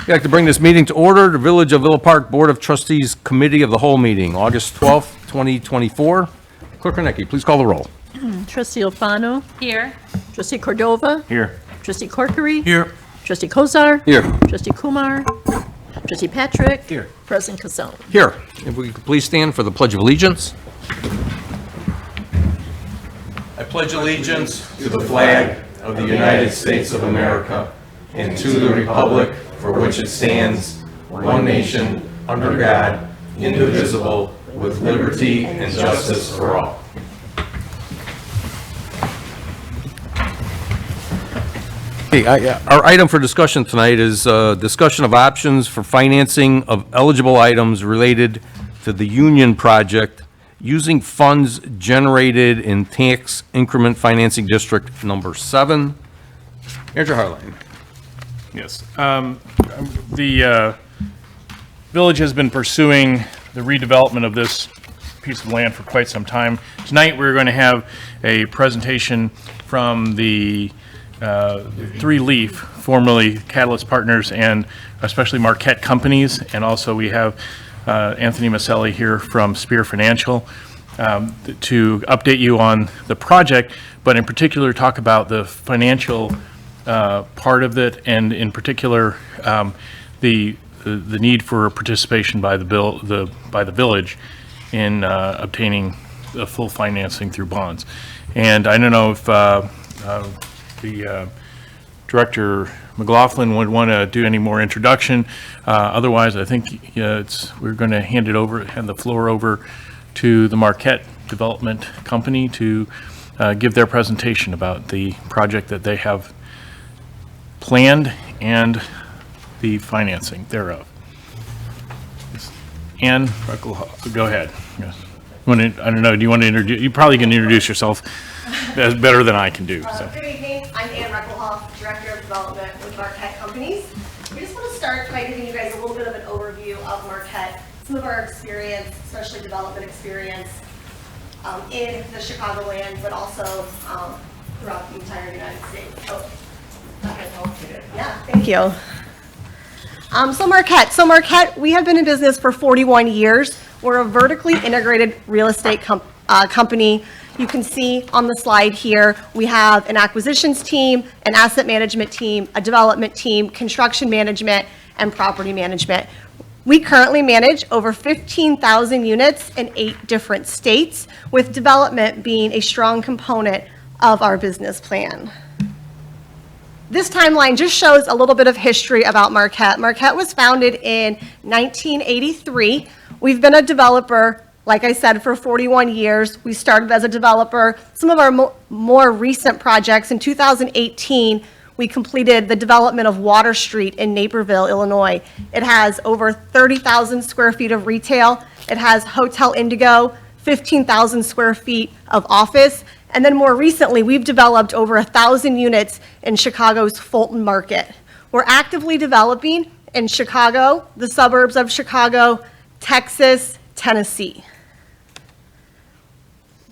I'd like to bring this meeting to order. The Village of Villa Park Board of Trustees Committee of the Whole meeting, August 12th, 2024. Clerk Kornecki, please call the roll. Trustee Alfano. Here. Trustee Cordova. Here. Trustee Corkery. Here. Trustee Kozar. Here. Trustee Kumar. Trustee Patrick. Here. President Casone. Here. If we could please stand for the Pledge of Allegiance. I pledge allegiance to the flag of the United States of America and to the republic for which it stands, one nation, under God, indivisible, with liberty and justice for all. Okay, our item for discussion tonight is discussion of options for financing of eligible items related to the Union project using funds generated in Tax Increment Financing District Number 7. Andrew Harline. Yes. The village has been pursuing the redevelopment of this piece of land for quite some time. Tonight, we're going to have a presentation from the Three Leaf, formerly Catalyst Partners, and especially Marquette Companies. And also, we have Anthony Maselli here from Spear Financial to update you on the project, but in particular, talk about the financial part of it, and in particular, the need for participation by the village in obtaining the full financing through bonds. And I don't know if the Director McLaughlin would want to do any more introduction. Otherwise, I think we're going to hand the floor over to the Marquette Development Company to give their presentation about the project that they have planned and the financing thereof. Ann, go ahead. Yes. I don't know, do you want to introduce, you probably can introduce yourself better than I can do. So. Good evening, I'm Ann Reckelhoff, Director of Development with Marquette Companies. We just want to start by giving you guys a little bit of an overview of Marquette, some of our experience, especially development experience in the Chicagoland, but also throughout the entire United States. Oh. Yeah, thank you. So Marquette, we have been in business for 41 years. We're a vertically integrated real estate company. You can see on the slide here, we have an acquisitions team, an asset management team, a development team, construction management, and property management. We currently manage over 15,000 units in 8 different states, with development being a strong component of our business plan. This timeline just shows a little bit of history about Marquette. Marquette was founded in 1983. We've been a developer, like I said, for 41 years. We started as a developer. Some of our more recent projects, in 2018, we completed the development of Water Street in Naperville, Illinois. It has over 30,000 square feet of retail. It has Hotel Indigo, 15,000 square feet of office. And then more recently, we've developed over 1,000 units in Chicago's Fulton market. We're actively developing in Chicago, the suburbs of Chicago, Texas, Tennessee.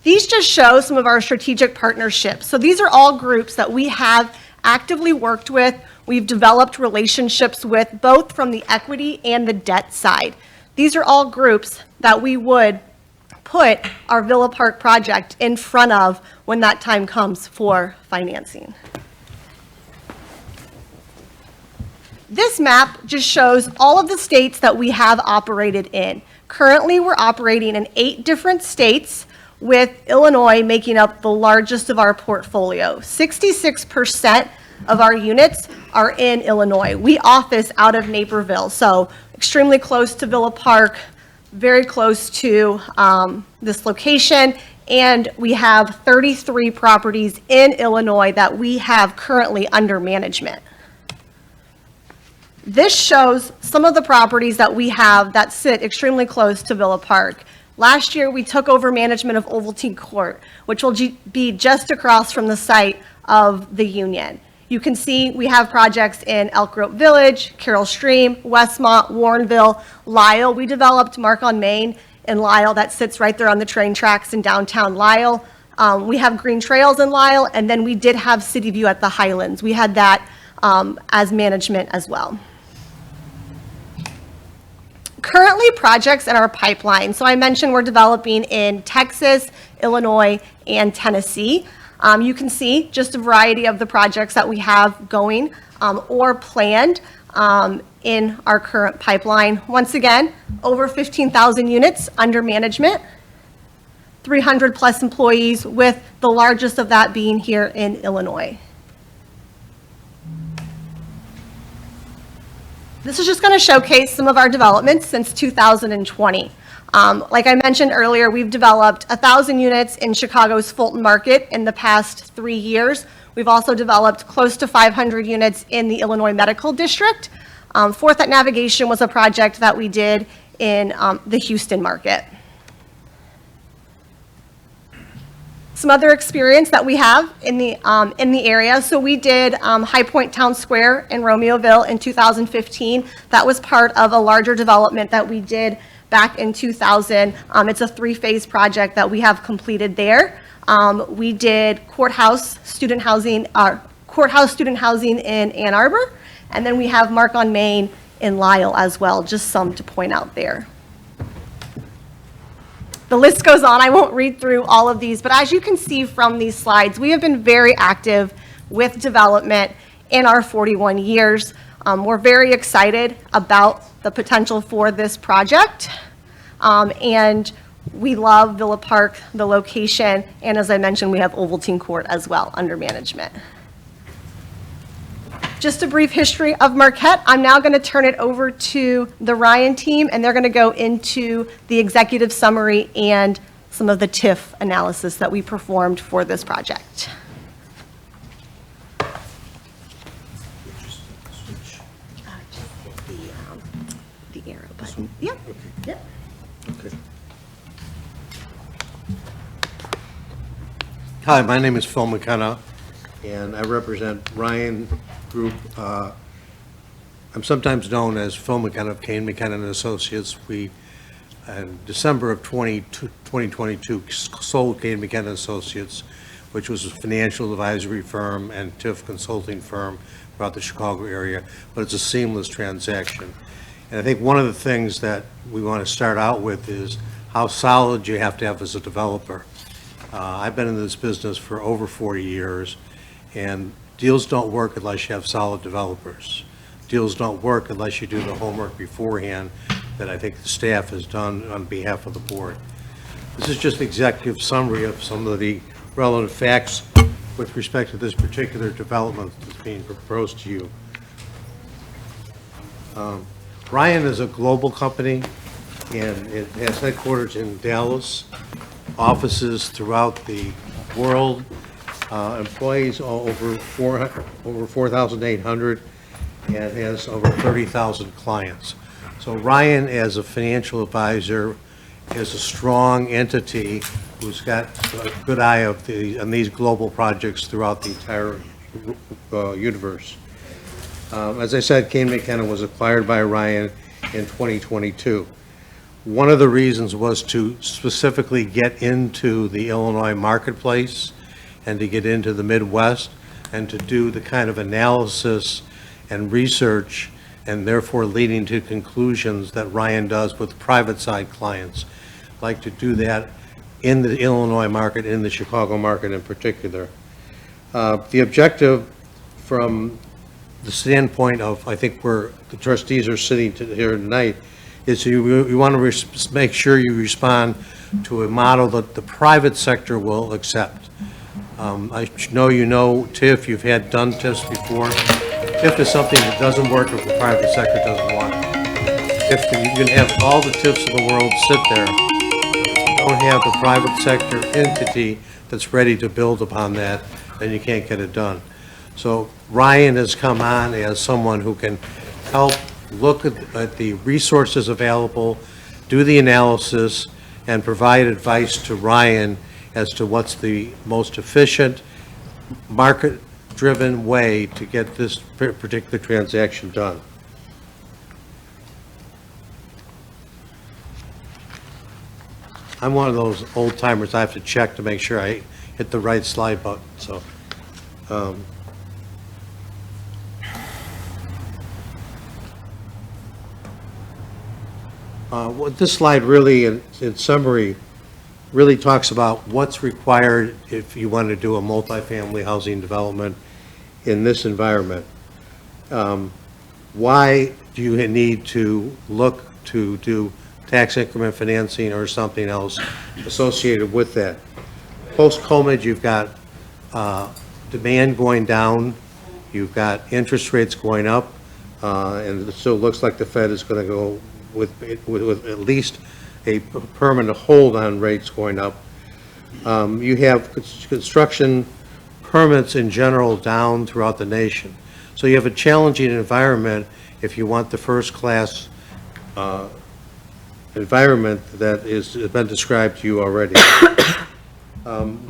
These just show some of our strategic partnerships. So these are all groups that we have actively worked with. We've developed relationships with, both from the equity and the debt side. These are all groups that we would put our Villa Park project in front of when that time comes for financing. This map just shows all of the states that we have operated in. Currently, we're operating in 8 different states, with Illinois making up the largest of our portfolio. 66% of our units are in Illinois. We office out of Naperville, so extremely close to Villa Park, very close to this location, and we have 33 properties in Illinois that we have currently under management. This shows some of the properties that we have that sit extremely close to Villa Park. Last year, we took over management of Ovaltine Court, which will be just across from the site of the Union. You can see we have projects in Elk Grove Village, Carroll Stream, Westmont, Warrenville, Lisle. We developed Mark on Main in Lisle that sits right there on the train tracks in downtown Lisle. We have Green Trails in Lisle, and then we did have City View at the Highlands. We had that as management as well. Currently, projects in our pipeline. So I mentioned we're developing in Texas, Illinois, and Tennessee. You can see just a variety of the projects that we have going or planned in our current pipeline. Once again, over 15,000 units under management, 300 plus employees, with the largest of that being here in Illinois. This is just going to showcase some of our developments since 2020. Like I mentioned earlier, we've developed 1,000 units in Chicago's Fulton Market in the past 3 years. We've also developed close to 500 units in the Illinois Medical District. Fourth at Navigation was a project that we did in the Houston market. Some other experience that we have in the area. So we did High Point Town Square in Romeoville in 2015. That was part of a larger development that we did back in 2000. It's a 3-phase project that we have completed there. We did courthouse student housing in Ann Arbor, and then we have Mark on Main in Lisle as well, just some to point out there. The list goes on. I won't read through all of these, but as you can see from these slides, we have been very active with development in our 41 years. We're very excited about the potential for this project, and we love Villa Park, the location, and as I mentioned, we have Ovaltine Court as well under management. Just a brief history of Marquette. I'm now going to turn it over to the Ryan team, and they're going to go into the executive summary and some of the TIF analysis that we performed for this project. The arrow button. Yep. Yep. Okay. Hi, my name is Phil McKenna, and I represent Ryan Group. I'm sometimes known as Phil McKenna of Kane McKenna and Associates. We, in December of 2022, sold Kane McKenna Associates, which was a financial advisory firm and TIF consulting firm throughout the Chicago area, but it's a seamless transaction. And I think one of the things that we want to start out with is how solid you have to have as a developer. I've been in this business for over 40 years, and deals don't work unless you have solid developers. Deals don't work unless you do the homework beforehand that I think the staff has done on behalf of the board. This is just executive summary of some of the relevant facts with respect to this particular development that's being proposed to you. Ryan is a global company, and it has headquarters in Dallas, offices throughout the world, employees over 4,800, and has over 30,000 clients. So Ryan, as a financial advisor, is a strong entity who's got a good eye on these global projects throughout the entire universe. As I said, Kane McKenna was acquired by Ryan in 2022. One of the reasons was to specifically get into the Illinois marketplace and to get into the Midwest and to do the kind of analysis and research and therefore leading to conclusions that Ryan does with private side clients. Like to do that in the Illinois market, in the Chicago market in particular. The objective from the standpoint of, I think where the trustees are sitting here tonight, is you want to make sure you respond to a model that the private sector will accept. I know you know TIF, you've had done TIFs before. TIF is something that doesn't work if the private sector doesn't want it. If you can have all the TIFs of the world sit there, you don't have the private sector entity that's ready to build upon that, then you can't get it done. So Ryan has come on as someone who can help look at the resources available, do the analysis, and provide advice to Ryan as to what's the most efficient, market-driven way to get this particular transaction done. I'm one of those old timers, I have to check to make sure I hit the right slide button, so. What this slide really, in summary, really talks about what's required if you want to do a multifamily housing development in this environment. Why do you need to look to do tax increment financing or something else associated with that? Post-COVID, you've got demand going down, you've got interest rates going up, and it still looks like the Fed is going to go with at least a permanent hold on rates going up. You have construction permits in general down throughout the nation. So you have a challenging environment if you want the first-class environment that has been described to you already.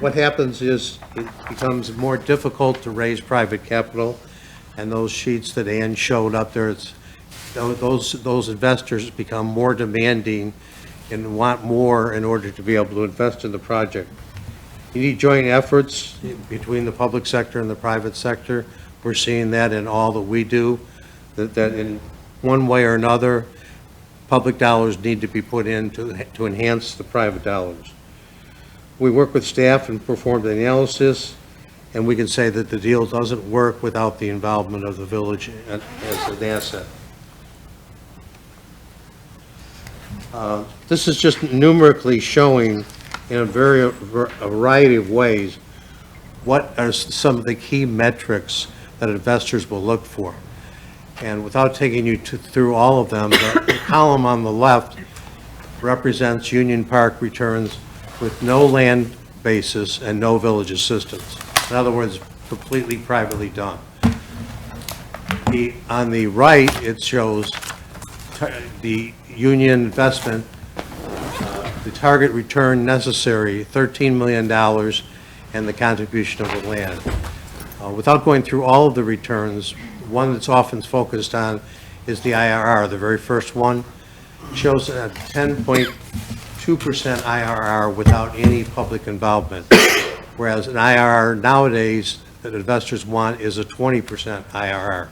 What happens is it becomes more difficult to raise private capital, and those sheets that Ann showed up there, those investors become more demanding and want more in order to be able to invest in the project. You need joint efforts between the public sector and the private sector. We're seeing that in all that we do, that in one way or another, public dollars need to be put in to enhance the private dollars. We work with staff and perform the analysis, and we can say that the deal doesn't work without the involvement of the village as an asset. This is just numerically showing in a variety of ways what are some of the key metrics that investors will look for. And without taking you through all of them, the column on the left represents Union Park returns with no land basis and no village assistance. In other words, completely privately done. On the right, it shows the Union investment, the target return necessary, $13 million, and the contribution of the land. Without going through all of the returns, one that's often focused on is the IRR. The very first one shows a 10.2% IRR without any public involvement, whereas an IRR nowadays that investors want is a 20% IRR.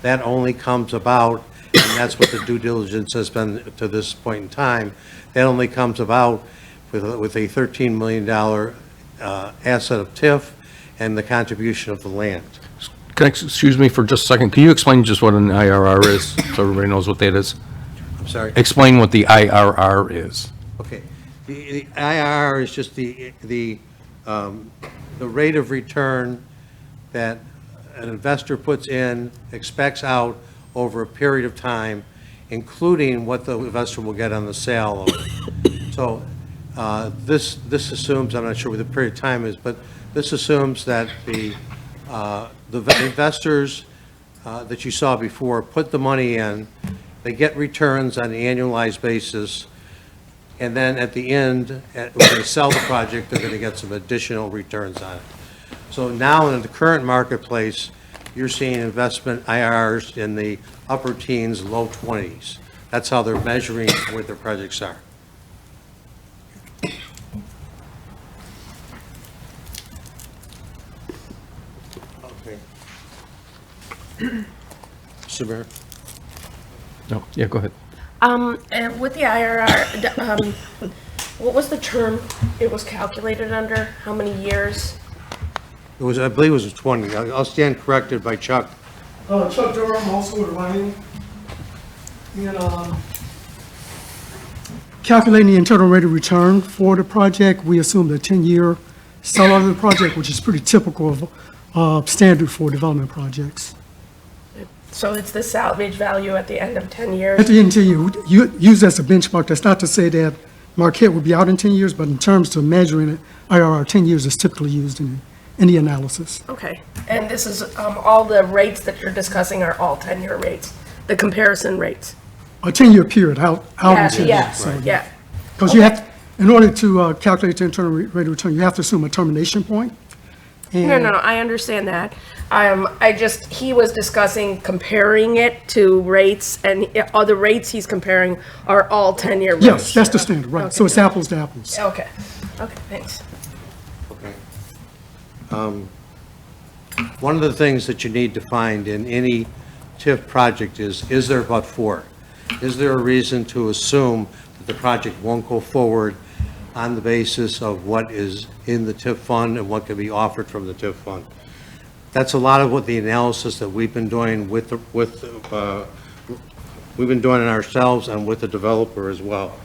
That only comes about, and that's what the due diligence has been to this point in time, that only comes about with a $13 million asset of TIF and the contribution of the land. Excuse me for just a second. Can you explain just what an IRR is, so everybody knows what that is? I'm sorry? Explain what the IRR is. Okay. The IRR is just the rate of return that an investor puts in, expects out over a period of time, including what the investor will get on the sale of it. So this assumes, I'm not sure what the period of time is, but this assumes that the investors that you saw before put the money in, they get returns on an annualized basis, and then at the end, when they sell the project, they're going to get some additional returns on it. So now in the current marketplace, you're seeing investment IRRs in the upper teens, low 20s. That's how they're measuring where their projects are. Okay. Mr. Mayor? No, yeah, go ahead. And with the IRR, what was the term it was calculated under? How many years? It was, I believe it was 20. I'll stand corrected by Chuck. Chuck Durham, also with running. And calculating the internal rate of return for the project, we assumed a 10-year sellout of the project, which is pretty typical of standard for development projects. So it's the salvage value at the end of 10 At years? the end of 10 years, you use as a benchmark. That's not to say that Marquette will be out in 10 years, but in terms of measuring it, IRR, 10 years is typically used in the analysis. Okay. And this is, all the rates that you're discussing are all 10-year rates, the comparison rates? A 10-year period, out in 10 Yeah, years. So, yeah. because you have, in order to calculate the internal rate of return, you have to assume a termination point. No, I understand that. He was discussing comparing it to rates, and all the rates he's comparing are all 10-year rates. Yes, that's the standard, right. So Okay. it's apples to apples. Okay, thanks. Okay. One of the things that you need to find in any TIF project is there but for? is there a reason to assume that the project won't go forward on the basis of what is in the TIF fund and what can be offered from the TIF fund? That's a lot of what the analysis that we've been doing we've been doing it ourselves and with the developer as well.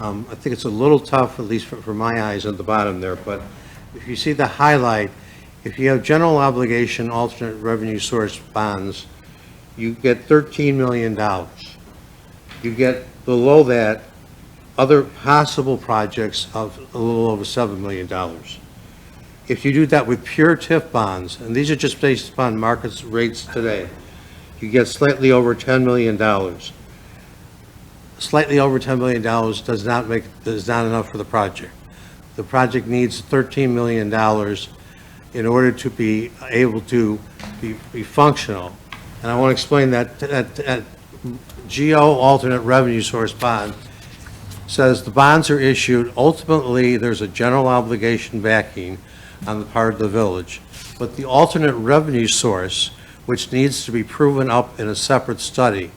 I think it's a little tough, at least for my eyes at the bottom there, but if you see the highlight, if you have general obligation alternate revenue source bonds, you get $13 million. You get below that other possible projects of a little over $7 million. If you do that with pure TIF bonds, and these are just based upon market rates today, you get slightly over $10 million. Slightly over $10 million does not enough for the project. The project needs $13 million in order to be able to be functional. And I want to explain that GO alternate revenue source bond says the bonds are issued, ultimately there's a general obligation backing on the part of the village, but the alternate revenue source, which needs to be proven up in a separate study,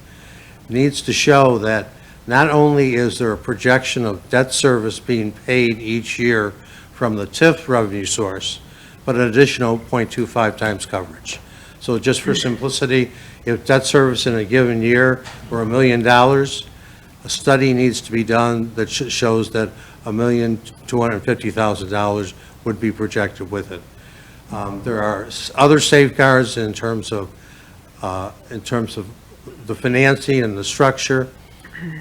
needs to show that not only is there a projection of debt service being paid each year from the TIF revenue source, but an additional 0.25 times coverage. So just for simplicity, if debt service in a given year were $1 million, a study needs to be done that shows that $1,250,000 would be projected with it. There are other safeguards in terms of the financing and the structure.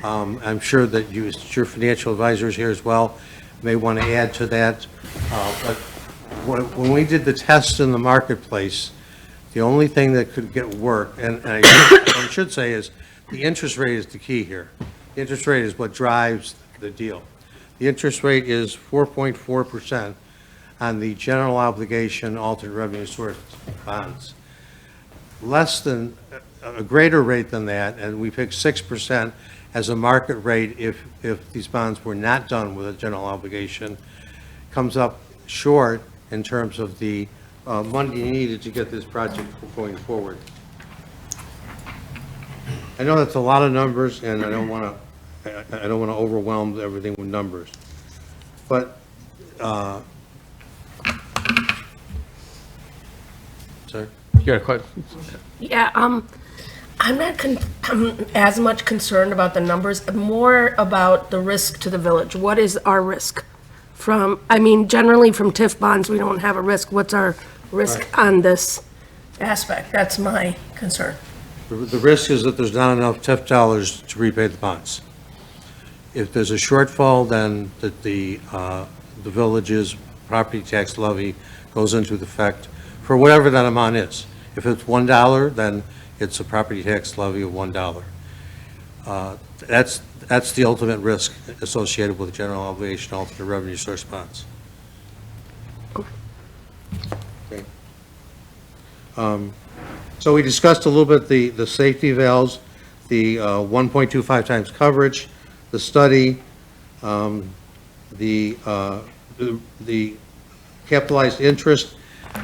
I'm sure that your financial advisors here as well may want to add to that. But when we did the test in the marketplace, the only thing that could get work, and I should say is the interest rate is the key here. The interest rate is what drives the deal. The interest rate is 4.4% on the general obligation alternate revenue source bonds. Less than, a greater rate than that, and we picked 6% as a market rate if these bonds were not done with a general obligation, comes up short in terms of the money needed to get this project going forward. I know that's a lot of numbers, and I don't want to overwhelm everything with numbers, but sorry. You got a question? Yeah, I'm not as much concerned about the numbers, more about the risk to the village. What is our risk from, I mean, generally from TIF bonds, we don't have a risk. What's our risk on this aspect? That's my concern. The risk is that there's not enough TIF dollars to repay the bonds. If there's a shortfall, then the village's property tax levy goes into effect for whatever that amount is. If it's $1, then it's a property tax levy of $1. That's the ultimate risk associated with general obligation alternate revenue source bonds. Okay. So we discussed a little bit the safety valves, the 1.25 times coverage, the study, the capitalized interest.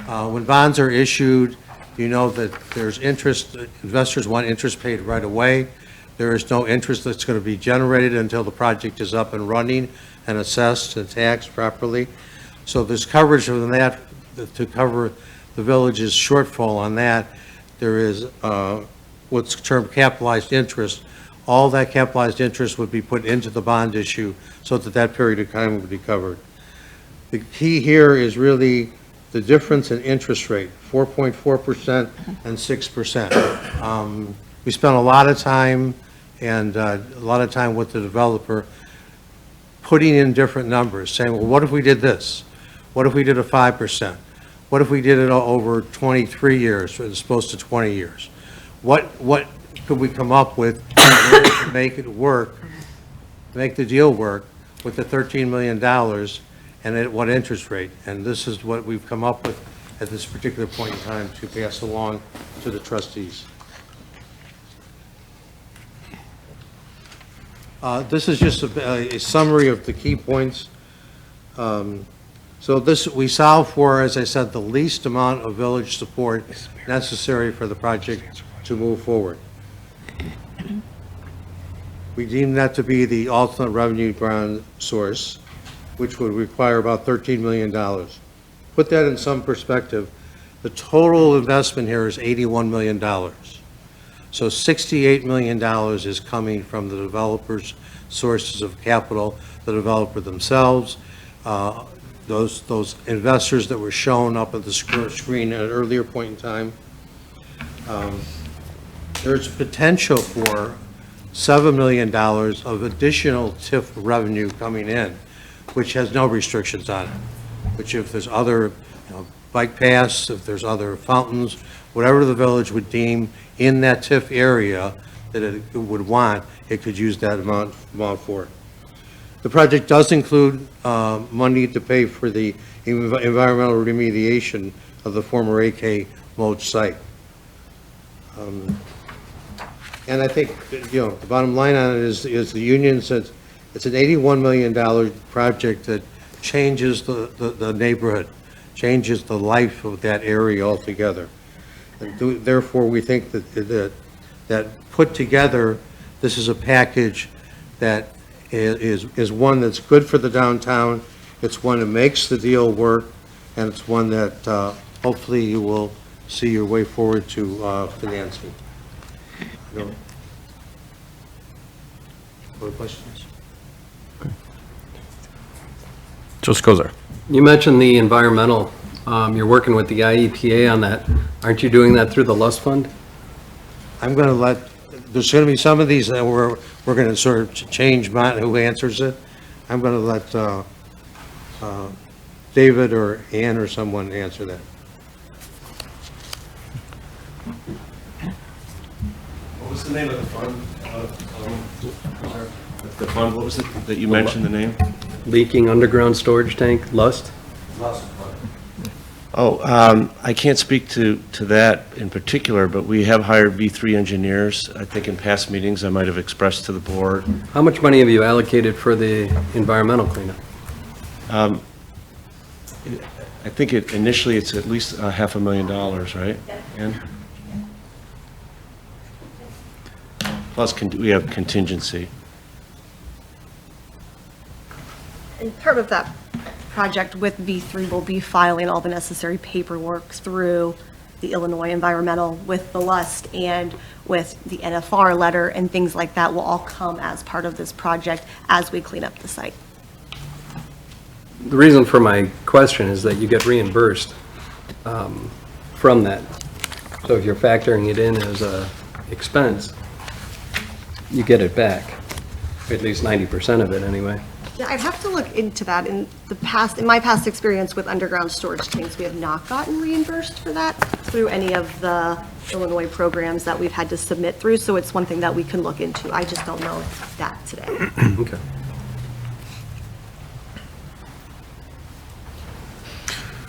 When bonds are issued, you know that there's interest, investors want interest paid right away. There is no interest that's going to be generated until the project is up and running and assessed and taxed properly. So there's coverage of that to cover the village's shortfall on that. There is what's termed capitalized interest. All that capitalized interest would be put into the bond issue so that period of time would be covered. The key here is really the difference in interest rate, 4.4% and 6%. We spent a lot of time with the developer putting in different numbers, saying, well, what if we did this? What if we did a 5%? What if we did it over 23 years as opposed to 20 years? What could we come up with in order to make it work, make the deal work with the $13 million and at what interest rate? And this is what we've come up with at this particular point in time to pass along to the trustees. This is just a summary of the key points. So this, we solve for, as I said, the least amount of village support necessary for the project to move forward. We deem that to be the ultimate revenue ground source, which would require about $13 million. Put that in some perspective, the total investment here is $81 million. So $68 million is coming from the developers' sources of capital, the developer themselves, those investors that were shown up at the screen at an earlier point in time. There's potential for $7 million of additional TIF revenue coming in, which has no restrictions on it. Which if there's other, bike paths, if there's other fountains, whatever the village would deem in that TIF area that it would want, it could use that amount for. The project does include money to pay for the environmental remediation of the former AK mulch site. And I think, the bottom line on it is the union says it's an $81 million project that changes the neighborhood, changes the life of that area altogether. And therefore, we think that put together, this is a package that is one that's good for the downtown, it's one that makes the deal work, and it's one that hopefully you will see your way forward to financing. Other questions? Trustee Kozar. You mentioned the environmental, you're working with the IEPA on that. Aren't you doing that through the Lust Fund? I'm going to there's going to be some of these that we're going to sort of change who answers it. I'm going to let David or Ann or someone answer that. What was the name of the fund? The fund, what was it that you mentioned the name? Leaking underground storage tank, Lust? Oh, I can't speak to that in particular, but we have hired V3 engineers. I think in past meetings, I might have expressed to the board. How much money have you allocated for the environmental cleanup? I think initially it's at least $500,000, right? Ann? Plus, we have contingency. And part of that project with V3 will be filing all the necessary paperwork through the Illinois Environmental with the LUST and with the NFR letter and things like that will all come as part of this project as we clean up the site. The reason for my question is that you get reimbursed from that. So if you're factoring it in as a expense, you get it back, at least 90% of it anyway. Yeah, I'd have to look into that. In my past experience with underground storage tanks, we have not gotten reimbursed for that through any of the Illinois programs that we've had to submit through, so it's one thing that we can look into. I just don't know that today. Okay.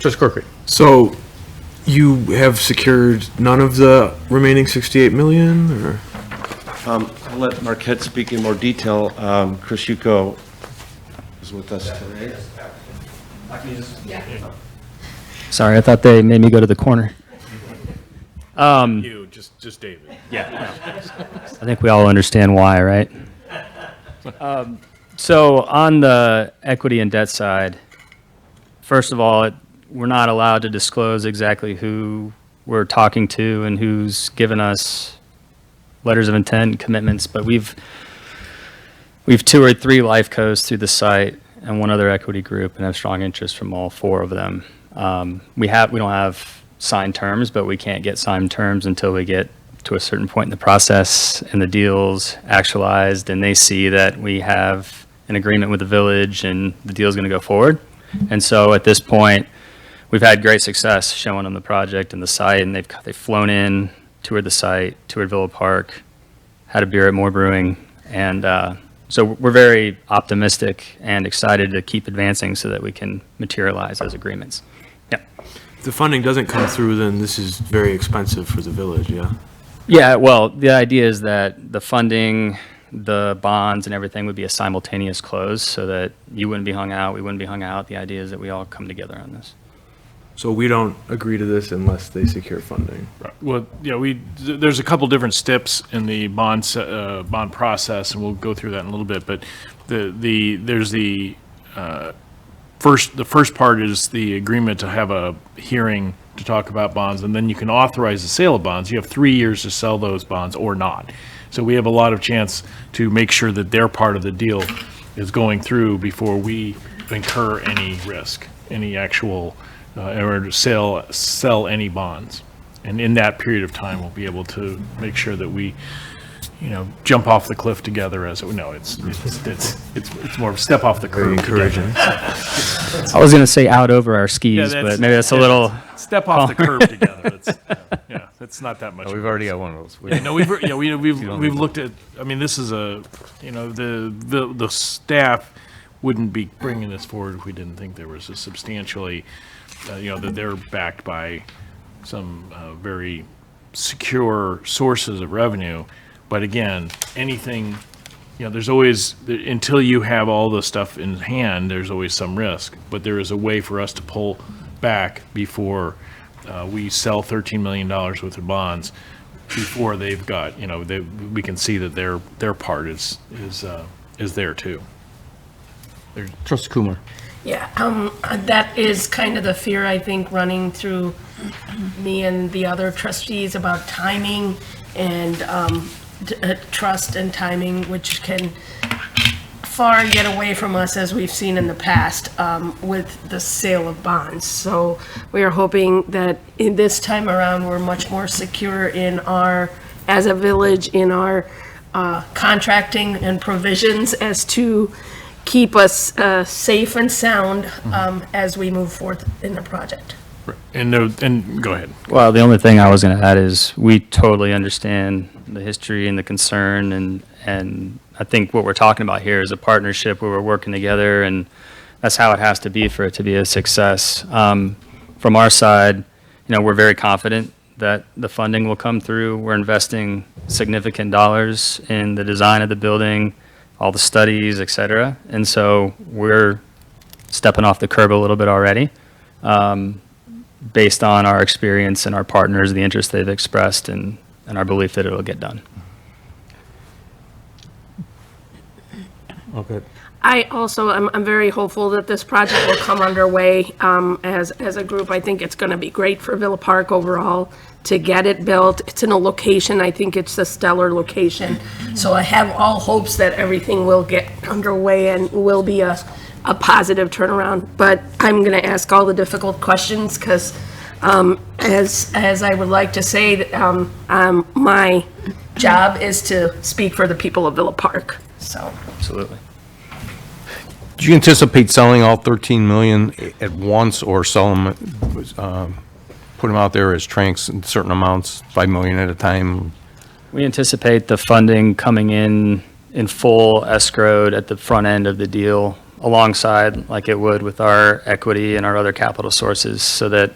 Trustee Corcoran. So you have secured none of the remaining 68 million, or? I'll let Marquette speak in more detail. Chris Yuko is with us today. Sorry, I thought they made me go to the corner. You, just David. Yeah. I think we all understand why, right? So on the equity and debt side, first of all, we're not allowed to disclose exactly who we're talking to and who's given us letters of intent and commitments, but we've toured 3 life co's through the site and 1 other equity group and have strong interest from all 4 of them. We don't have signed terms, but we can't get signed terms until we get to a certain point in the process and the deal's actualized and they see that we have an agreement with the village and the deal's going to go forward. And so at this point, we've had great success showing them the project and the site, and they've flown in, toured the site, toured Villa Park, had a beer at Moore Brewing, and so we're very optimistic and excited to keep advancing so that we can materialize those agreements. Yeah. If the funding doesn't come through, then this is very expensive for the village, yeah? Yeah, well, the idea is that the funding, the bonds and everything would be a simultaneous close so that you wouldn't be hung out, we wouldn't be hung out. The idea is that we all come together on this. So we don't agree to this unless they secure funding. Well, yeah, there's a couple different steps in the bond process, and we'll go through that in a little bit, but there's the first part is the agreement to have a hearing to talk about bonds, and then you can authorize the sale of bonds. You have 3 years to sell those bonds or not. So we have a lot of chance to make sure that their part of the deal is going through before we incur any risk, any actual, or to sell any bonds. And in that period of time, we'll be able to make sure that we, jump off the cliff together it's more of a step off the curb. Encouraging. I was going to say out over our skis, but maybe that's a little. Step off the curb together. It's not that much. We've already got one of those. No, we've looked at, this is the staff wouldn't be bringing this forward if we didn't think there was a substantially, that they're backed by some very secure sources of revenue. But again, anything, there's always, until you have all the stuff in hand, there's always some risk. But there is a way for us to pull back before we sell $13 million worth of bonds, before they've got, we can see that their part is there too. Trustee Kumar. Yeah, that is kind of the fear, I think, running through me and the other trustees about timing and trust and timing, which can far get away from us, as we've seen in the past with the sale of bonds. So we are hoping that in this time around, we're much more secure in our, as a village, in our contracting and provisions as to keep us safe and sound as we move forth in the project. And go ahead. Well, the only thing I was going to add is we totally understand the history and the concern, and I think what we're talking about here is a partnership where we're working together, and that's how it has to be for it to be a success. From our side, we're very confident that the funding will come through. We're investing significant dollars in the design of the building, all the studies, et cetera, and so we're stepping off the curb a little bit already. Based on our experience and our partners, the interest they've expressed, and our belief that it'll get done. Okay. I also, I'm very hopeful that this project will come underway as a group. I think it's going to be great for Villa Park overall to get it built. It's in a location, I think it's a stellar location. So I have all hopes that everything will get underway and will be a positive turnaround. But I'm going to ask all the difficult questions because as I would like to say, my job is to speak for the people of Villa Park, so. Absolutely. Do you anticipate selling all 13 million at once, or sell them, put them out there as tranches in certain amounts, 5 million at a time? We anticipate the funding coming in full escrowed at the front end of the deal, alongside like it would with our equity and our other capital sources, so that,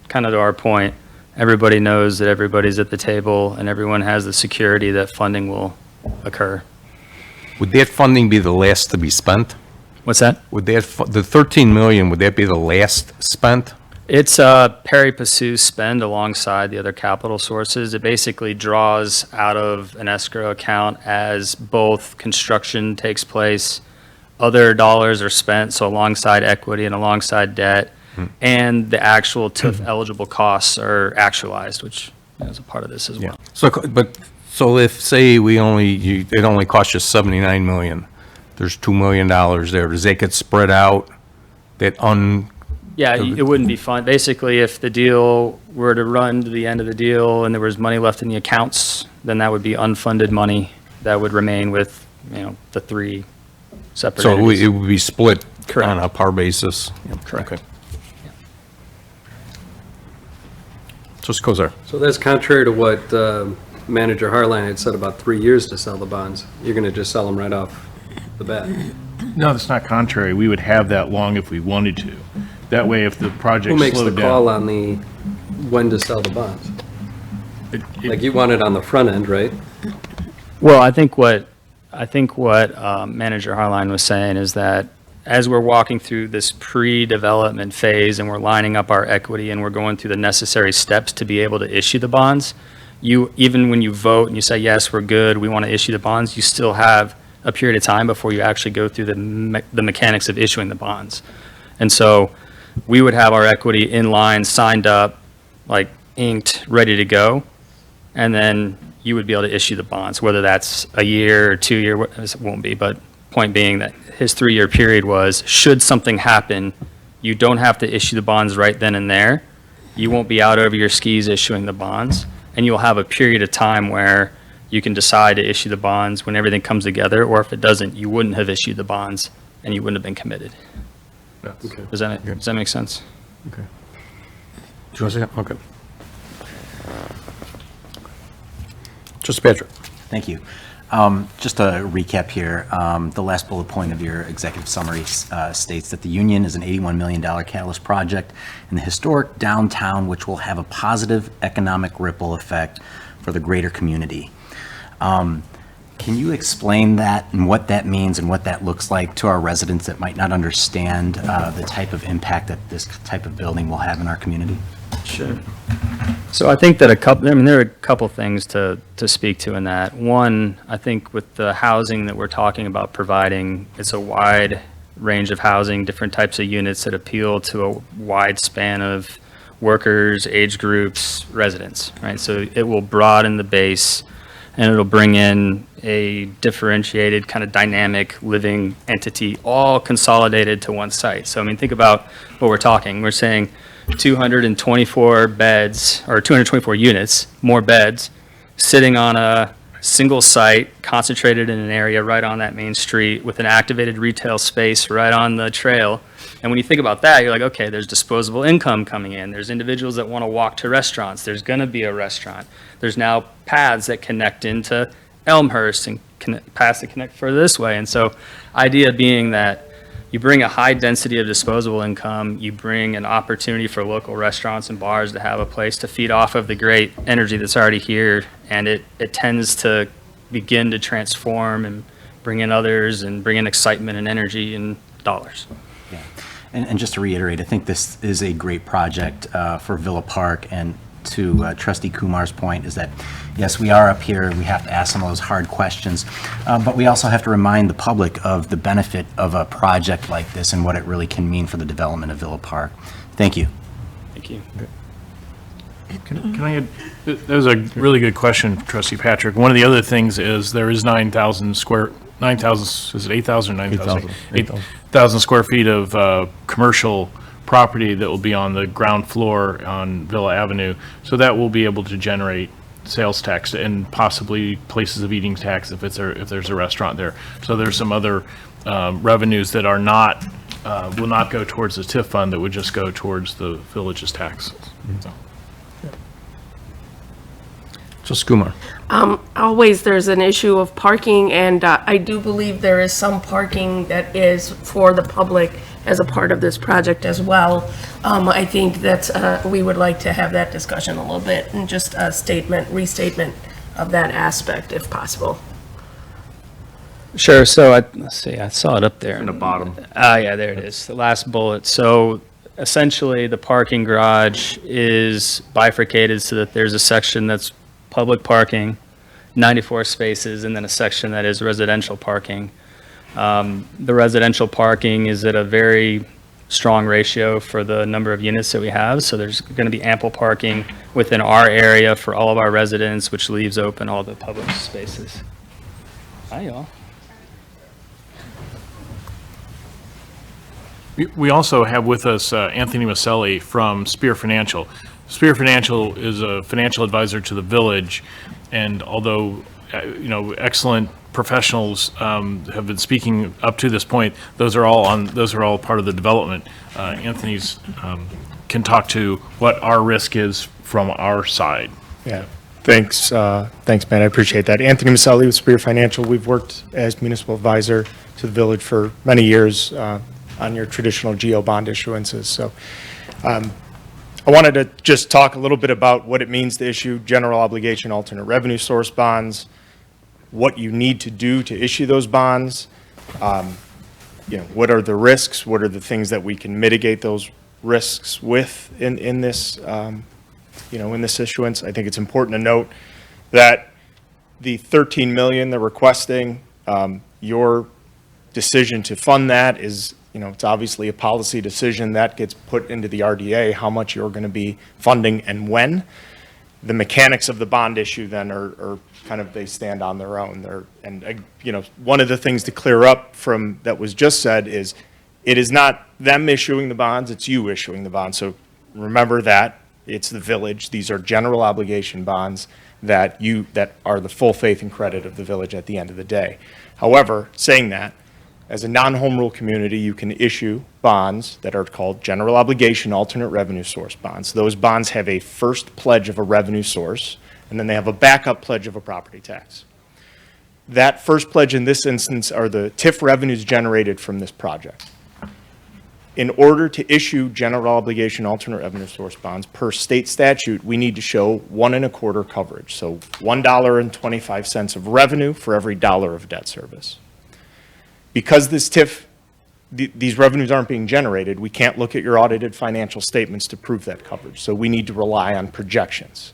kind of to our point, everybody knows that everybody's at the table and everyone has the security that funding will occur. Would that funding be the last to be spent? What's that? Would that, the 13 million, would that be the last spent? It's a pari passu spend alongside the other capital sources. It basically draws out of an escrow account as both construction takes place, other dollars are spent, so alongside equity and alongside debt, and the actual TIF eligible costs are actualized, which is a part of this as well. So if, say, it only costs you 79 million, there's $2 million there, does that get spread out? Yeah, it wouldn't be fun. Basically, if the deal were to run to the end of the deal and there was money left in the accounts, then that would be unfunded money that would remain with, the three separate So entities. it would be split Correct. on a par basis? Correct. Okay. Trustee Kozar. So that's contrary to what Manager Harline had said about 3 years to sell the bonds. You're going to just sell them right off the bat. No, that's not contrary. We would have that long if we wanted to. That way, if the project Who makes the slowed call down. on the, when to sell the bonds? Like you want it on the front end, right? Well, I think what Manager Harline was saying is that as we're walking through this pre-development phase and we're lining up our equity and we're going through the necessary steps to be able to issue the bonds, even when you vote and you say, yes, we're good, we want to issue the bonds, you still have a period of time before you actually go through the mechanics of issuing the bonds. And so we would have our equity in line, signed up, like inked, ready to go, and then you would be able to issue the bonds, whether that's a year or 2 year, it won't be, but point being that his 3-year period was, should something happen, you don't have to issue the bonds right then and there. You won't be out over your skis issuing the bonds, and you'll have a period of time where you can decide to issue the bonds when everything comes together, or if it doesn't, you wouldn't have issued the bonds and you wouldn't have been committed. Okay. Does that make sense? Do you want to say that? Okay. Trustee Patrick. Thank you. Just a recap here. The last bullet point of your executive summary states that the Union is an $81 million catalyst project in the historic downtown, which will have a positive economic ripple effect for the greater community. Can you explain that and what that means and what that looks like to our residents that might not understand the type of impact that this type of building will have in our community? Sure. So I think that there are a couple things to speak to in that. One, I think with the housing that we're talking about providing, it's a wide range of housing, different types of units that appeal to a wide span of workers, age groups, residents, right? So it will broaden the base and it'll bring in a differentiated kind of dynamic living entity, all consolidated to one site. So I mean, think about what we're talking. We're saying 224 beds, or 224 units, more beds, sitting on a single site, concentrated in an area right on that main street with an activated retail space right on the trail. And when you think about that, you're like, okay, there's disposable income coming in. There's individuals that want to walk to restaurants. There's going to be a restaurant. There's now paths that connect into Elmhurst and paths that connect further this way. And so idea being that you bring a high density of disposable income, you bring an opportunity for local restaurants and bars to have a place to feed off of the great energy that's already here, and it tends to begin to transform and bring in others and bring in excitement and energy and dollars. Yeah. And just to reiterate, I think this is a great project for Villa Park, and to Trustee Kumar's point is that, yes, we are up here, we have to ask some of those hard questions, but we also have to remind the public of the benefit of a project like this and what it really can mean for the development of Villa Park. Thank you. Thank you. Can I add, that was a really good question, Trustee Patrick. One of the other things is there is 9,000, is it 8,000 or 9,000? 8,000 square feet of commercial property that will be on the ground floor on Villa Avenue. So that will be able to generate sales tax and possibly places of eating tax if there's a restaurant there. So there's some other revenues that are not, will not go towards the TIF fund, that would just go towards the village's taxes. So. Trustee Kumar. Always there's an issue of parking, and I do believe there is some parking that is for the public as a part of this project as well. I think that we would like to have that discussion a little bit, and just a restatement of that aspect if possible. Sure. So let's see, I saw it up there. In the bottom. Yeah, there it is, the last bullet. So essentially, the parking garage is bifurcated so that there's a section that's public parking, 94 spaces, and then a section that is residential parking. The residential parking is at a very strong ratio for the number of units that we have, so there's going to be ample parking within our area for all of our residents, which leaves open all the public spaces. Hi, y'all. We also have with us Anthony Maselli from Spear Financial. Spear Financial is a financial advisor to the village, and although excellent professionals have been speaking up to this point, those are all part of the development. Anthony's can talk to what our risk is from our side. Yeah, thanks, Matt. I appreciate that. Anthony Maselli with Spear Financial. We've worked as municipal advisor to the village for many years on your traditional GO bond issuances. So I wanted to just talk a little bit about what it means to issue general obligation alternate revenue source bonds, what you need to do to issue those bonds, what are the risks? What are the things that we can mitigate those risks with in this, in this issuance? I think it's important to note that the 13 million they're requesting, your decision to fund that is, it's obviously a policy decision that gets put into the RDA, how much you're going to be funding and when. The mechanics of the bond issue then are kind of, they stand on their own. One of the things to clear up from that was just said is it is not them issuing the bonds, it's you issuing the bonds. So remember that, it's the village. These are general obligation bonds that are the full faith and credit of the village at the end of the day. However, saying that, as a non-home rule community, you can issue bonds that are called general obligation alternate revenue source bonds. Those bonds have a first pledge of a revenue source, and then they have a backup pledge of a property tax. That first pledge in this instance are the TIF revenues generated from this project. In order to issue general obligation alternate revenue source bonds per state statute, we need to show 1.25 coverage. So $1.25 of revenue for every dollar of debt service. Because this TIF, these revenues aren't being generated, we can't look at your audited financial statements to prove that coverage. So we need to rely on projections.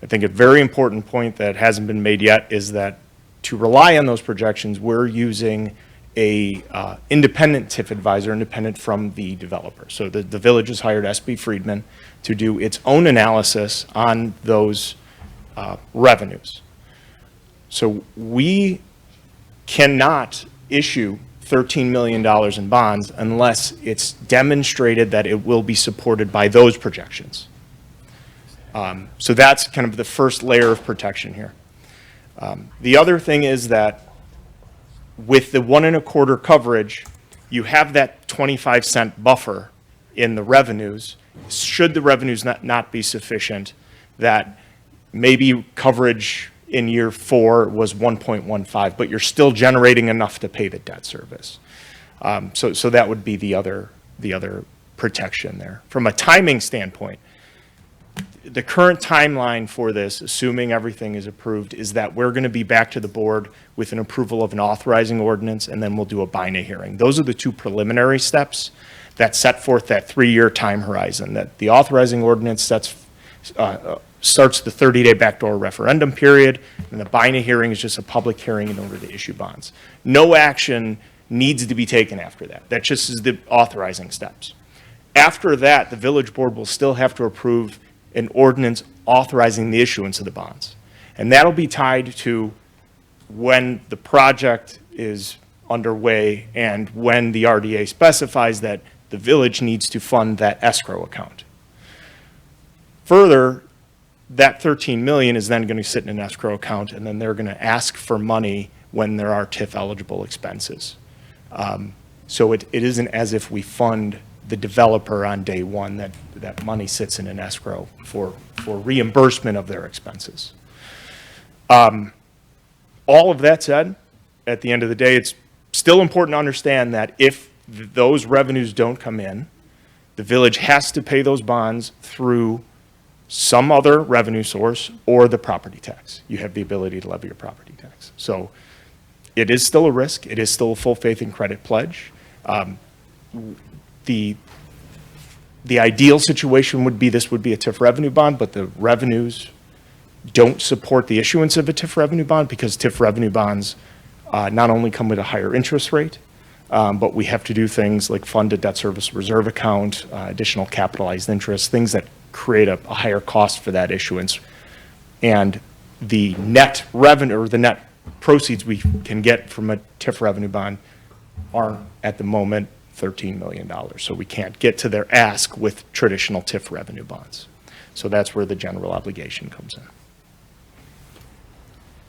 I think a very important point that hasn't been made yet is that to rely on those projections, we're using a independent TIF advisor, independent from the developer. So the village has hired SB Friedman to do its own analysis on those revenues. So we cannot issue $13 million in bonds unless it's demonstrated that it will be supported by those projections. So that's kind of the first layer of protection here. The other thing is that with the 1.25 coverage, you have that 25-cent buffer in the revenues. Should the revenues not be sufficient, that maybe coverage in year 4 was 1.15, but you're still generating enough to pay the debt service. So that would be the other protection there. From a timing standpoint, the current timeline for this, assuming everything is approved, is that we're going to be back to the board with an approval of an authorizing ordinance, and then we'll do a BINA hearing. Those are the two preliminary steps that set forth that 3-year time horizon. That the authorizing ordinance starts the 30-day backdoor referendum period, and the BINA hearing is just a public hearing in order to issue bonds. No action needs to be taken after that. That just is the authorizing steps. After that, the village board will still have to approve an ordinance authorizing the issuance of the bonds. And that'll be tied to when the project is underway and when the RDA specifies that the village needs to fund that escrow account. Further, that 13 million is then going to sit in an escrow account, and then they're going to ask for money when there are TIF eligible expenses. So it isn't as if we fund the developer on day one, that money sits in an escrow for reimbursement of their expenses. All of that said, at the end of the day, it's still important to understand that if those revenues don't come in, the village has to pay those bonds through some other revenue source or the property tax. You have the ability to levy your property tax. So it is still a risk. It is still a full faith and credit pledge. The ideal situation would be this would be a TIF revenue bond, but the revenues don't support the issuance of a TIF revenue bond because TIF revenue bonds not only come with a higher interest rate, but we have to do things like fund a debt service reserve account, additional capitalized interest, things that create a higher cost for that issuance. And the net revenue or the net proceeds we can get from a TIF revenue bond aren't at the moment $13 million. So we can't get to their ask with traditional TIF revenue bonds. So that's where the general obligation comes in.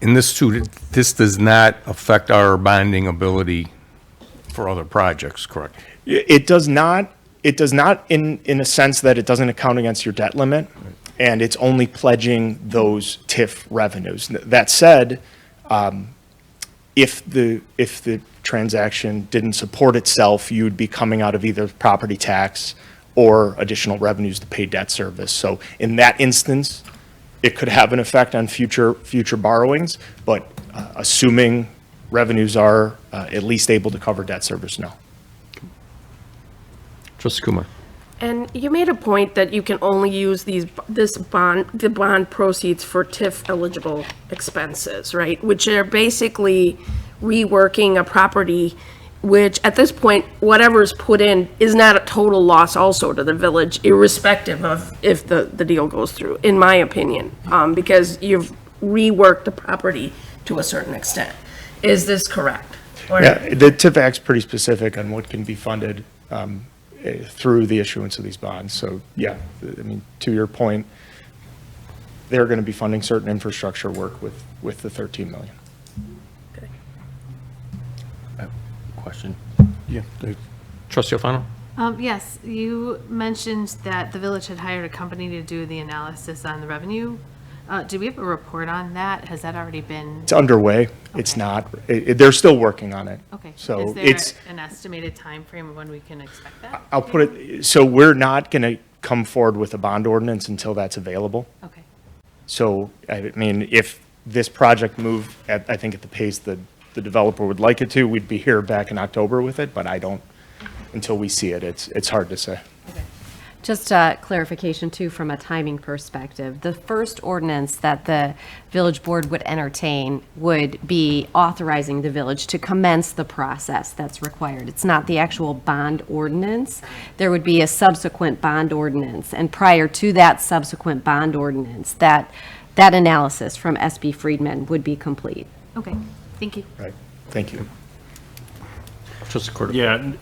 In this too, this does not affect our bonding ability for other projects, correct? It does not. It does not in a sense that it doesn't account against your debt limit, and it's only pledging those TIF revenues. That said, if the transaction didn't support itself, you'd be coming out of either property tax or additional revenues to pay debt service. So in that instance, it could have an effect on future borrowings, but assuming revenues are at least able to cover debt service now. Trustee Kumar. And you made a point that you can only use the bond proceeds for TIF eligible expenses, right? Which are basically reworking a property, which at this point, whatever's put in is not a total loss also to the village, irrespective of if the deal goes through, in my opinion, because you've reworked the property to a certain extent. Is this correct? Or- Yeah, the TIF Act's pretty specific on what can be funded through the issuance of these bonds. So, yeah, I mean, to your point, they're going to be funding certain infrastructure work with the 13 million. Question. Yeah. Trustee Alfano? Yes, you mentioned that the village had hired a company to do the analysis on the revenue. Do we have a report on that? Has that already been? It's underway. It's Okay. not, they're still working on it. Okay. So Is there it's, an estimated time frame of when we can expect that? I'll put it, so we're not going to come forward with a bond ordinance until that's available. Okay. So, I mean, if this project moved at, I think at the pace that the developer would like it to, we'd be here back in October with it, but I don't, until we see it, it's hard to say. Just clarification too, from a timing perspective, the first ordinance that the village board would entertain would be authorizing the village to commence the process that's required. It's not the actual bond ordinance. There would be a subsequent bond ordinance, and prior to that subsequent bond ordinance, that analysis from SB Friedman would be complete. Okay, thank you. Right, thank you. Trustee Cordova? Yeah,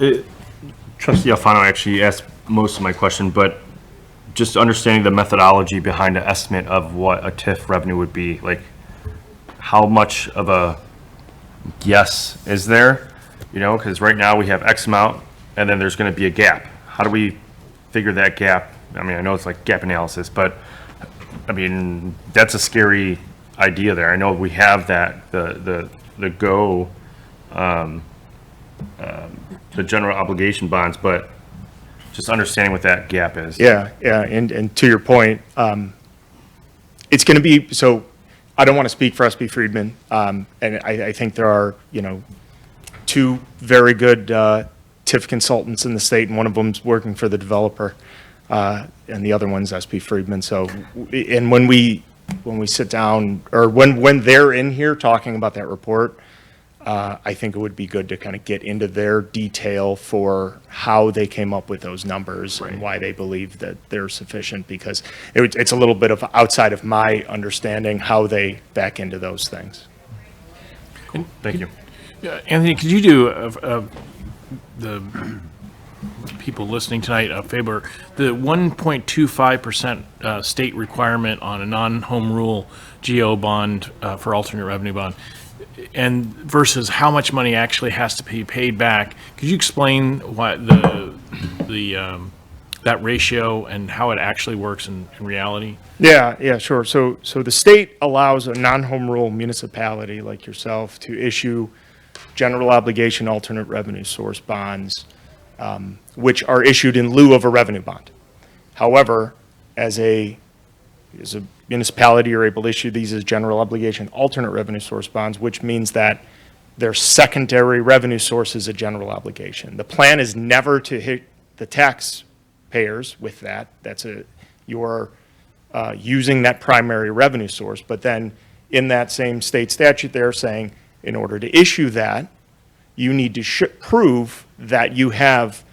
Trustee Alfano actually asked most of my question, but just understanding the methodology behind the estimate of what a TIF revenue would be, like how much of a guess is there? You know, because right now we have X amount and then there's going to be a gap. How do we figure that gap? I mean, I know it's like gap analysis, but I mean, that's a scary idea there. I know we have that, the general obligation bonds, but just understanding what that gap is. Yeah, and to your point, it's going to be, so I don't want to speak for SB Friedman, and I think there are, two very good TIF consultants in the state, and one of them's working for the developer, and the other one's SB Friedman. So, and when we sit down, or when they're in here talking about that report, I think it would be good to kind of get into their detail for how they came up with those numbers and why they believe that they're sufficient, because it's a little bit of outside of my understanding how they back into those things. Thank you. Anthony, could you do the people listening tonight a favor? The 1.25% state requirement on a non-home rule GO bond for alternate revenue bond, and versus how much money actually has to be paid back. Could you explain why that ratio and how it actually works in reality? Yeah, sure. So the state allows a non-home rule municipality like yourself to issue general obligation alternate revenue source bonds, which are issued in lieu of a revenue bond. However, as a municipality, you're able to issue these as general obligation alternate revenue source bonds, which means that their secondary revenue source is a general obligation. The plan is never to hit the taxpayers with that. You're using that primary revenue source, but then in that same state statute, they're saying in order to issue that, you need to prove that you have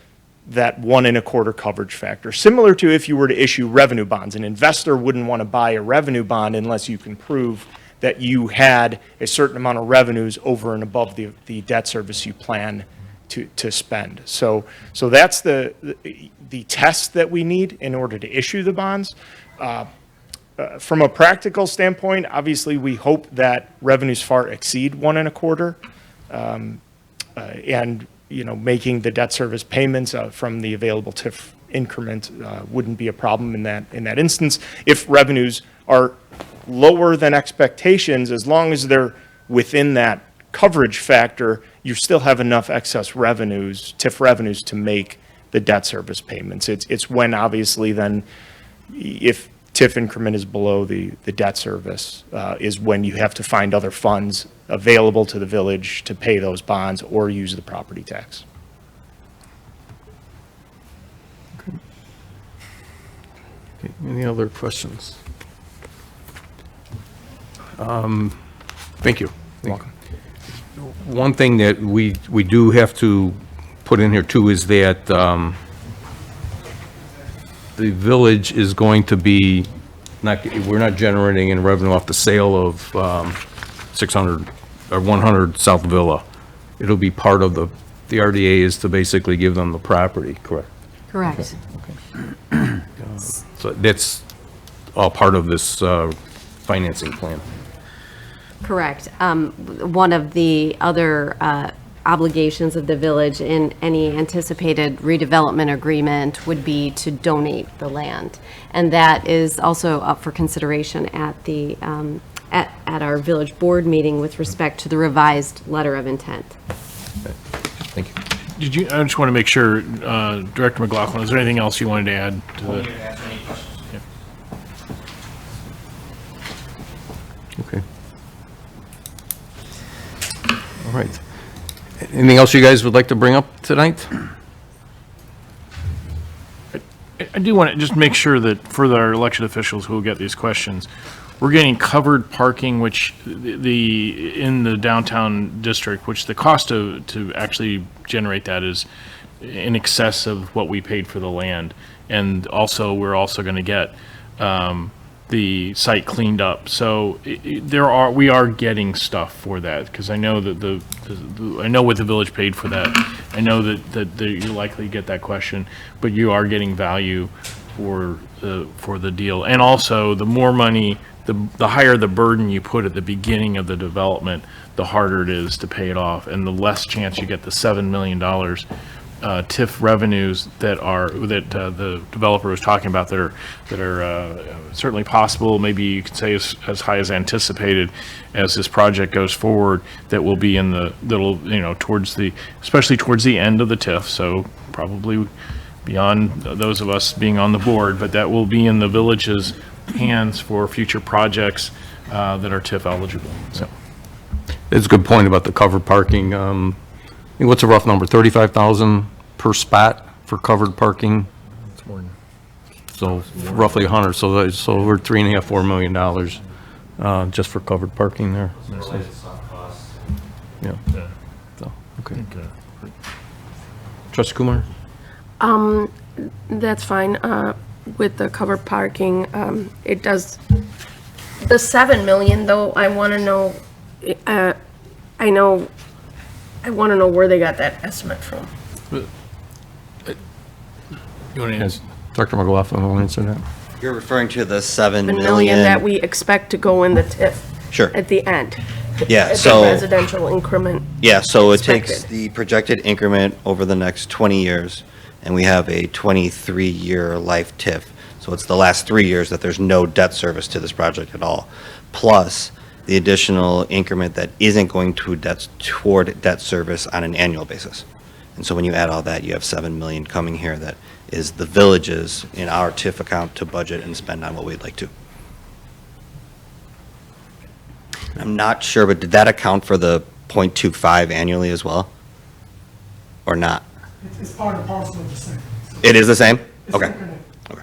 that 1 1/4 coverage factor. Similar to if you were to issue revenue bonds. An investor wouldn't want to buy a revenue bond unless you can prove that you had a certain amount of revenues over and above the debt service you plan to spend. So that's the test that we need in order to issue the bonds. From a practical standpoint, obviously, we hope that revenues far exceed 1 1/4, and making the debt service payments from the available TIF increment wouldn't be a problem in that instance. If revenues are lower than expectations, as long as they're within that coverage factor, you still have enough excess revenues, TIF revenues, to make the debt service payments. It's when obviously then, if TIF increment is below the debt service, is when you have to find other funds available to the village to pay those bonds or use the property tax. Okay, any other questions? Thank you. Welcome. One thing that we do have to put in here too is that the village is going to be, we're not generating any revenue off the sale of 600 or 100 South Villa. It'll be part of the RDA is to basically give them the property, correct? Correct. So that's all part of this financing plan. Correct. One of the other obligations of the village in any anticipated redevelopment agreement would be to donate the land. And that is also up for consideration at the, at our village board meeting with respect to the revised letter of intent. Thank you. I just want to make sure, Director McLaughlin, is there anything else you wanted to add to the? Okay. All right. Anything else you guys would like to bring up tonight? I do want to just make sure that for our elected officials who will get these questions, we're getting covered parking, which in the downtown district, which the cost to actually generate that is in excess of what we paid for the land. And also, we're also going to get the site cleaned up. So we are getting stuff for that, because I know that I know what the village paid for that. I know that you likely get that question, but you are getting value for the deal. And also, the more money, the higher the burden you put at the beginning of the development, the harder it is to pay it off, and the less chance you get the $7 million TIF revenues that the developer was talking about that are certainly possible. Maybe you could say as high as anticipated as this project goes forward. That will be in especially towards the end of the TIF. So probably beyond those of us being on the board, but that will be in the village's hands for future projects that are TIF eligible. So It's a good point about the covered parking. What's a rough number? 35,000 per spot for covered parking? It's more than So roughly 100. So we're $3.5–4 million just for covered parking there. Yeah. So, okay. Trustee Kumar? That's fine. With the covered parking, it does, the 7 million though, I want to know, I want to know where they got that estimate from. you want to answer? Dr. McLaughlin will answer that. You're referring to the 7 The million? million that we expect to go in the TIF. Sure. At the end. Yeah, At so. the residential increment. Yeah, so it takes expected. the projected increment over the next 20 years, and we have a 23-year life TIF. So it's the last 3 years that there's no debt service to this project at all, plus the additional increment that isn't going to toward debt service on an annual basis. And so when you add all that, you have 7 million coming here that is the village's in our TIF account to budget and spend on what we'd like to. I'm not sure, but did that account for the 0.25 annually as well? Or not? It's part and parcel of the same. It is the same? It's Okay. interconnected. Okay.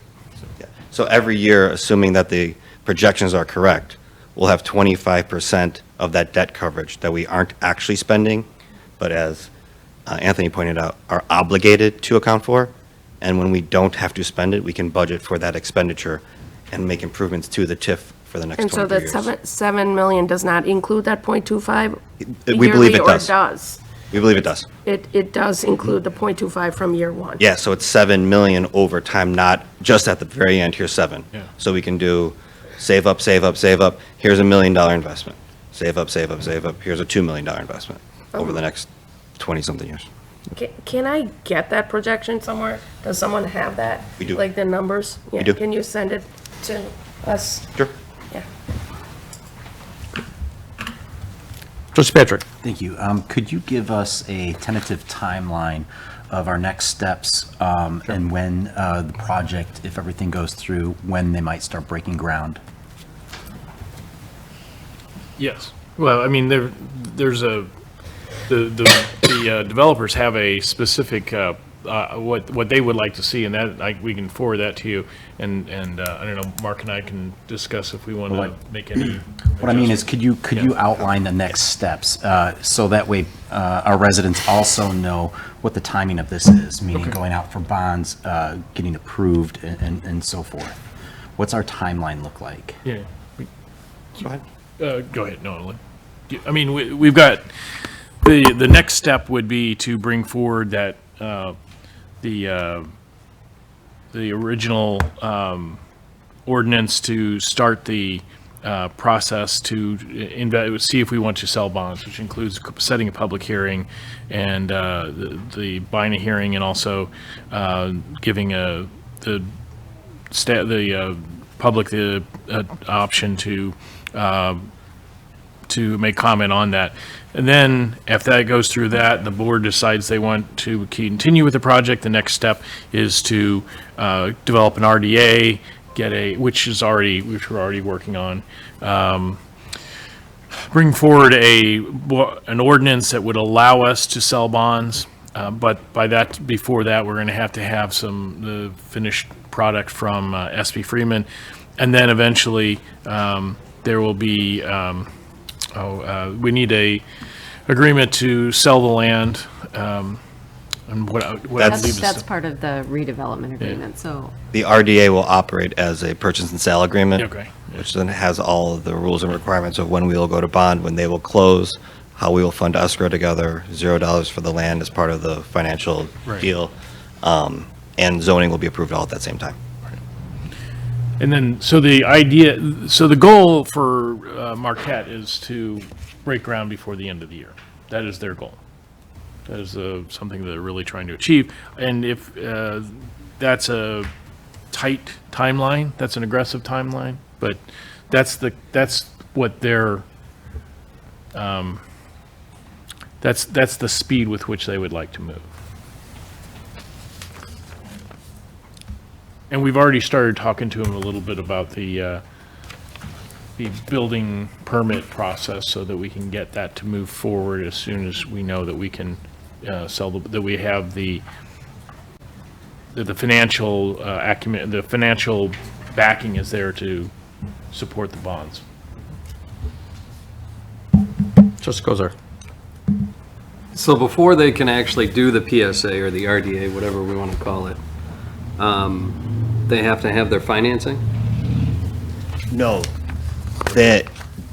Yeah. So every year, assuming that the projections are correct, we'll have 25% of that debt coverage that we aren't actually spending, but as Anthony pointed out, are obligated to account for. And when we don't have to spend it, we can budget for that expenditure and make improvements to the TIF for the next And so 23 that years. 7 million does not include that 0.25? We believe it yearly, or does. does? We believe it does. It does include the 0.25 from year one? Yeah, so it's 7 million over time, not just at the very end, here's 7. Yeah. So we can do save up, save up, save up, here's $1 million investment. Save up, save up, save up, here's a $2 million investment over the next 20-something years. Can I get that projection somewhere? Does someone have that? We do. Like the numbers? We Yeah, do. Can you send it to us? Sure. Yeah. Trustee Patrick? Thank you. Could you give us a tentative timeline of our next steps, and when the project, if everything goes through, when they might start breaking ground? Yes. Well, I mean, there's the developers have a specific, what they would like to see, and that, we can forward that to you. And I don't know, Mark and I can discuss if we want to make any. What I mean is, could you outline the next steps, so that way our residents also know what the timing of this is, meaning going out for bonds, getting approved, and so forth? What's our timeline look like? Yeah. Go ahead. Go ahead, no. I mean, we've got, the next step would be to bring forward that, the original ordinance to start the process to see if we want to sell bonds, which includes setting a public hearing and the buying a hearing, and also giving the public the option to make comment on that. And then if that goes through that, the board decides they want to continue with the project, the next step is to develop an RDA, which we're already working on. Bring forward an ordinance that would allow us to sell bonds, but before that, we're going to have the finished product from SB Freeman, and then eventually there will be we need a agreement to sell the land, and That's part of the redevelopment agreement, so. The RDA will operate as a purchase and sale agreement. Okay. Which then has all of the rules and requirements of when we will go to bond, when they will close, how we will fund escrow together, $0 for the land as part of the financial deal. And zoning will be approved all at that same time. And then, so the goal for Marquette is to break ground before the end of the year. That is their goal. That is something that they're really trying to achieve. And if that's a tight timeline, that's an aggressive timeline, but that's what their that's the speed with which they would like to move. And we've already started talking to them a little bit about the building permit process, so that we can get that to move forward as soon as we know that we can that we have the financial acumen, the financial backing is there to support the bonds. Trustee Kozar. So before they can actually do the PSA or the RDA, whatever we want to call it, they have to have their financing? No. That,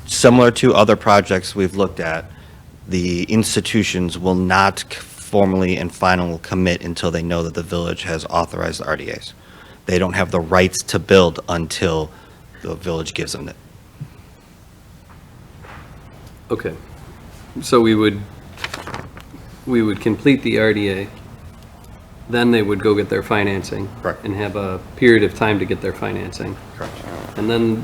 similar to other projects we've looked at, the institutions will not formally and final commit until they know that the village has authorized the RDAs. They don't have the rights to build until the village gives them it. Okay. So we would complete the RDA, then they would go get their financing. Correct. And have a period of time to get their financing. Correct. And then,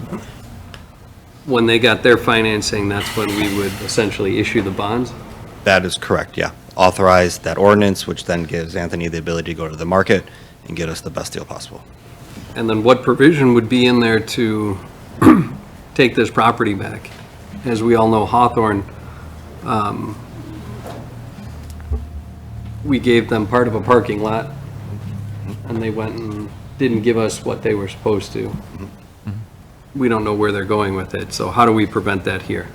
when they got their financing, that's when we would essentially issue the bonds? That is correct, yeah. Authorize that ordinance, which then gives Anthony the ability to go to the market and get us the best deal possible. And then what provision would be in there to take this property back? As we all know, Hawthorne, we gave them part of a parking lot, and they went and didn't give us what they were supposed to. We don't know where they're going with it, so how do we prevent that here?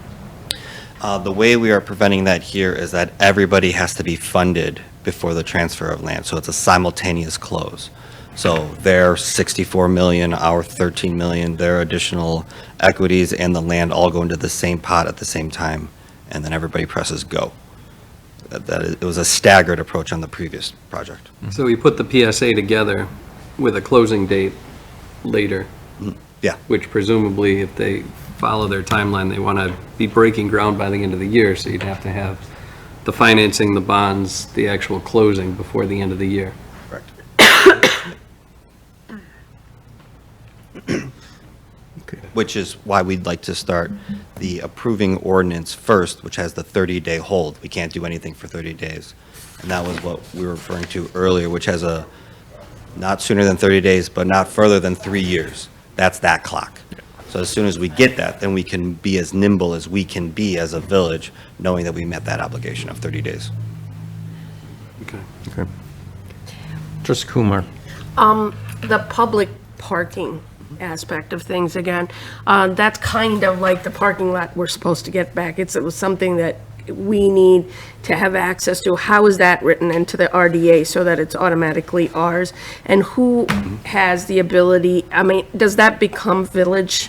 The way we are preventing that here is that everybody has to be funded before the transfer of land, so it's a simultaneous close. So their 64 million, our 13 million, their additional equities and the land all go into the same pot at the same time, and then everybody presses go. It was a staggered approach on the previous project. So we put the PSA together with a closing date later. Yeah. Which presumably, if they follow their timeline, they want to be breaking ground by the end of the year, so you'd have to have the financing, the bonds, the actual closing before the end of the year. Correct. Which is why we'd like to start the approving ordinance first, which has the 30-day hold. We can't do anything for 30 days. And that was what we were referring to earlier, which has a not sooner than 30 days, but not further than 3 years. That's that clock. So as soon as we get that, then we can be as nimble as we can be as a village, knowing that we met that obligation of 30 days. Okay. Trustee Kumar. The public parking aspect of things again, that's kind of like the parking lot we're supposed to get back. It was something that we need to have access to. How is that written into the RDA so that it's automatically ours? And who has the ability, I mean, does that become village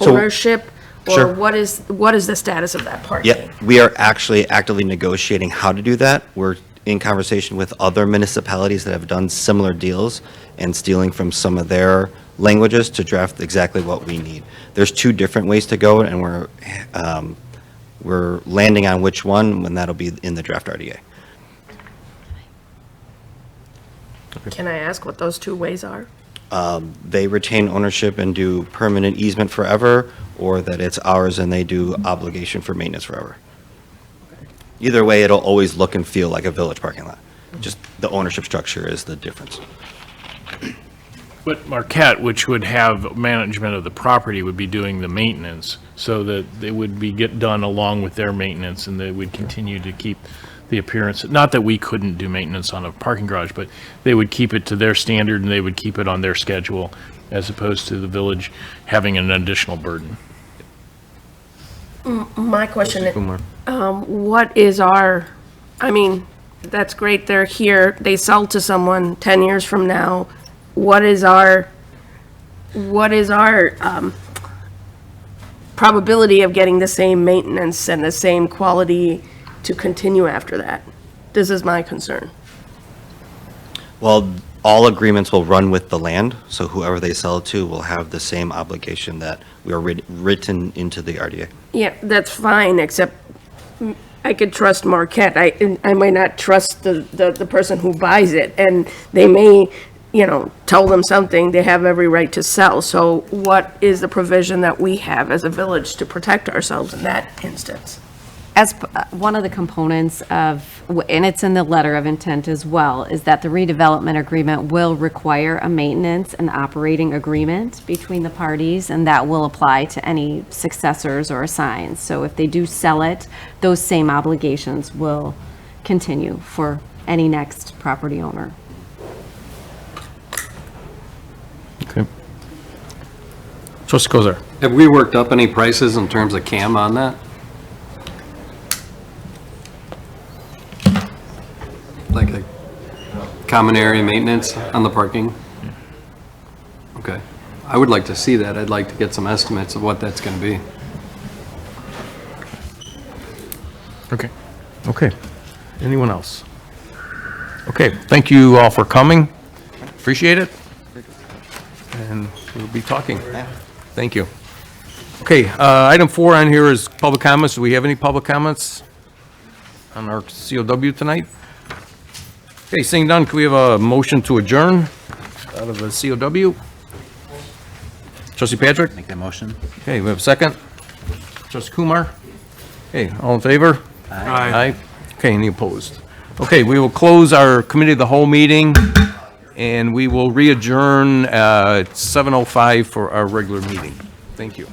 So- ownership? Sure. Or what is the status of that parking? Yeah, we are actually actively negotiating how to do that. We're in conversation with other municipalities that have done similar deals and stealing from some of their languages to draft exactly what we need. There's 2 different ways to go, and we're landing on which one, when that'll be in the draft RDA. Can I ask what those 2 ways are? They retain ownership and do permanent easement forever, or that it's ours and they do obligation for maintenance forever. Either way, it'll always look and feel like a village parking lot. Just the ownership structure is the difference. But Marquette, which would have management of the property, would be doing the maintenance, so that they would be get done along with their maintenance, and they would continue to keep the appearance, not that we couldn't do maintenance on a parking garage, but they would keep it to their standard, and they would keep it on their schedule, as opposed to the village having an additional burden. My question, Trustee Kumar. what is our, I mean, that's great, they're here, they sell to someone 10 years from now. What is our probability of getting the same maintenance and the same quality to continue after that? This is my concern. Well, all agreements will run with the land, so whoever they sell it to will have the same obligation that we are written into the RDA. Yeah, that's fine, except I could trust Marquette. I might not trust the person who buys it, and they may, tell them something, they have every right to sell. So what is the provision that we have as a village to protect ourselves in that instance? As one of the components of, and it's in the letter of intent as well, is that the redevelopment agreement will require a maintenance and operating agreement between the parties, and that will apply to any successors or assigns. So if they do sell it, those same obligations will continue for any next property owner. Okay. Trustee Kozar. Have we worked up any prices in terms of CAM on that? Like a common area maintenance on the parking? Okay. I would like to see that. I'd like to get some estimates of what that's going to be. Okay. Okay. Anyone else? Okay, thank you all for coming. Appreciate it. And we'll be talking. Thank you. Okay, item 4 on here is public comments. Do we have any public comments on our COW tonight? Okay, seeing none, can we have a motion to adjourn out of the COW? Trustee Patrick? Make that motion. Okay, we have a second. Trustee Kumar? Okay, all in favor? Aye. Aye. Okay, any opposed? Okay, we will close our committee of the whole meeting, and we will re-adjourn at 7:05 for our regular meeting. Thank you.